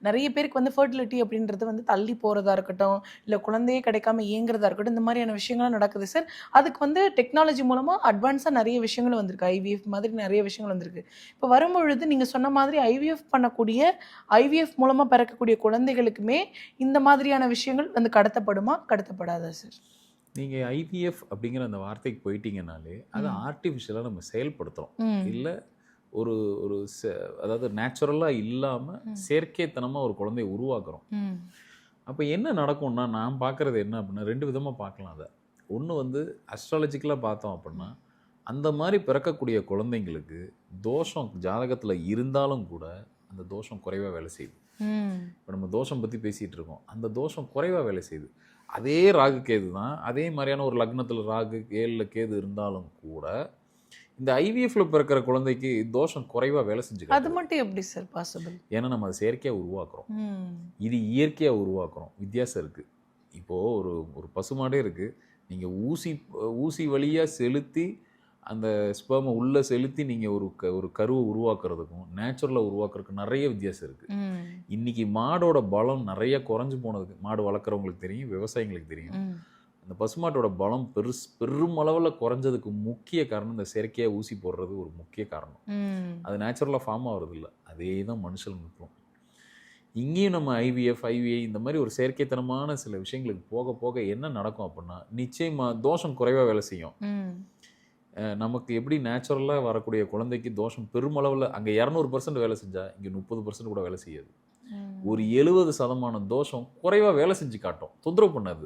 நிறைய பேருக்கு வந்து ஃபர்டிலிட்டி அப்படின்றது வந்து தள்ளி போகிறதா இருக்கட்டும், இல்லை குழந்தையே கிடைக்காம இயங்குறதா இருக்கட்டும், இந்த மாதிரியான விஷயங்கள்லாம் நடக்குது சார். அதுக்கு வந்து டெக்னாலஜி மூலமாக அட்வான்ஸாக நிறைய விஷயங்கள் வந்திருக்கு. ஐவிஎஃப் மாதிரி நிறைய விஷயங்கள் வந்திருக்கு. இப்போ வரும்பொழுது நீங்கள் சொன்ன மாதிரி ஐவிஎஃப் பண்ணக்கூடிய ஐவிஎஃப் மூலமாக பிறக்கக்கூடிய குழந்தைகளுக்குமே இந்த மாதிரியான விஷயங்கள் வந்து கடத்தப்படுமா, கடத்தப்படாதா சார்? நீங்கள் ஐவிஎஃப் அப்படிங்கிற அந்த வார்த்தைக்கு போயிட்டீங்கனாலே அதை ஆர்டிஃபிஷியலாக நம்ம செயல்படுத்துகிறோம். இல்லை ஒரு ஒரு அதாவது நேச்சுரலாக இல்லாமல் செயற்கைத்தனமாக ஒரு குழந்தையை உருவாக்குறோம். அப்போ என்ன நடக்கும்னா, நான் பார்க்குறது என்ன அப்படின்னா, 2 விதமாக பார்க்கலாம் அதை. ஒன்று வந்து அஸ்ட்ராலஜிக்கலாக பார்த்தோம் அப்படின்னா, அந்த மாதிரி பிறக்கக்கூடிய குழந்தைங்களுக்கு தோஷம் ஜாதகத்தில் இருந்தாலும் கூட அந்த தோஷம் குறைவாக வேலை செய்யுது. இப்போ நம்ம தோஷம் பற்றி பேசிகிட்டு இருக்கோம், அந்த தோஷம் குறைவாக வேலை செய்யுது. அதே ராகு கேது தான், அதே மாதிரியான ஒரு லக்னத்தில் ராகு 7ல் கேது இருந்தாலும் கூட இந்த ஐவிஎஃப்ல பிறக்கிற குழந்தைக்கு தோஷம் குறைவாக வேலை செஞ்சு. அது மட்டும் எப்படி சார் பாசிபிள்? ஏன்னா நம்ம அதை செயற்கையாக உருவாக்குறோம், இது இயற்கையாக உருவாக்குறோம். வித்தியாசம் இருக்குது. இப்போது ஒரு பசுமாடே இருக்குது, நீங்கள் ஊசி வழியாக செலுத்தி அந்த ஸ்பெர்மை உள்ளே செலுத்தி நீங்கள் ஒரு கருவை உருவாக்குறதுக்கும் நேச்சுரலாக உருவாக்குறதுக்கும் நிறைய வித்தியாசம் இருக்குது. இன்றைக்கி மாடோட பலம் நிறைய குறைஞ்சி போனதுக்கு, மாடு வளர்க்குறவங்களுக்கு தெரியும், விவசாயிங்களுக்கு தெரியும், அந்த பசுமாட்டோட பலம் பெரும் அளவில் குறைஞ்சதுக்கு முக்கிய காரணம் இந்த செயற்கையாக ஊசி போடுறது ஒரு முக்கிய காரணம். அது நேச்சுரலாக ஃபார்ம் ஆகிறது இல்லை. அதே தான் மனுஷனுக்கும். இங்கேயும் நம்ம ஐவிஐ இந்த மாதிரி ஒரு செயற்கைத்தனமான சில விஷயங்களுக்கு போக போக என்ன நடக்கும் அப்படின்னா, நிச்சயமாக தோஷம் குறைவாக வேலை செய்யும். நமக்கு எப்படி நேச்சுரலாக வரக்கூடிய குழந்தைக்கு தோஷம் பெருமளவில் அங்கே 200% வேலை செஞ்சால் இங்கே 30% கூட வேலை செய்யாது. ஒரு 70% தோஷம் குறைவாக வேலை செஞ்சு காட்டும், தொந்தரவு பண்ணாது.